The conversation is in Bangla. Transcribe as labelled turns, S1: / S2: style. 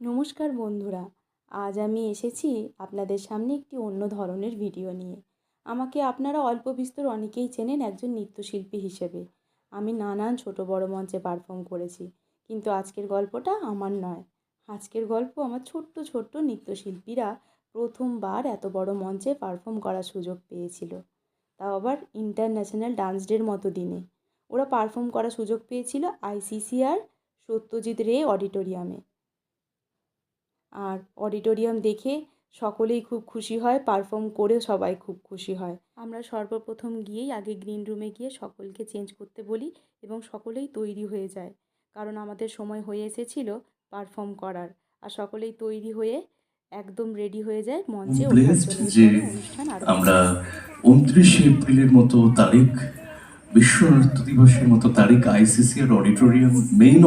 S1: নমস্কার বন্ধুরা, আজ আমি এসেছি আপনাদের সামনে একটি অন্য ধরনের ভিডিও নিয়ে। আমাকে আপনারা অল্প বিস্তর অনেকেই চেনেন একজন নৃত্যশিল্পী হিসেবে। আমি নানান ছোট বড় মঞ্চে পারফর্ম করেছি, কিন্তু আজকের গল্পটা আমার নয়। আজকের গল্প আমার ছোট্ট ছোট্ট নৃত্যশিল্পীরা প্রথমবার এত বড় মঞ্চে পারফর্ম করার সুযোগ পেয়েছিল, তাও আবার ইন্টারন্যাশনাল ডান্স ডের মতো দিনে। ওরা পারফর্ম করার সুযোগ পেয়েছিল আইসিসিআর সত্যজিৎ রে অডিটোরিয়ামে। আর অডিটোরিয়াম দেখে সকলেই খুব খুশি হয়, পারফর্ম করেও সবাই খুব খুশি হয়। আমরা সর্বপ্রথম গিয়েই আগে গ্রিন রুমে গিয়ে সকলকে চেঞ্জ করতে বলি এবং সকলেই তৈরি হয়ে যায়, কারণ আমাদের সময় হয়ে এসেছিল পারফর্ম করার। আর সকলেই তৈরি হয়ে একদম রেডি হয়ে যায় মঞ্চে ওঠার জন্য।
S2: যে
S1: এরপরে অনুষ্ঠান আরম্ভ
S2: আমরা
S1: হয়।
S2: 29শে এপ্রিলের মতো তারিখ, বিশ্ব নৃত্য দিবসের মতো তারিখ আইসিসিআর অডিটোরিয়াম মেইন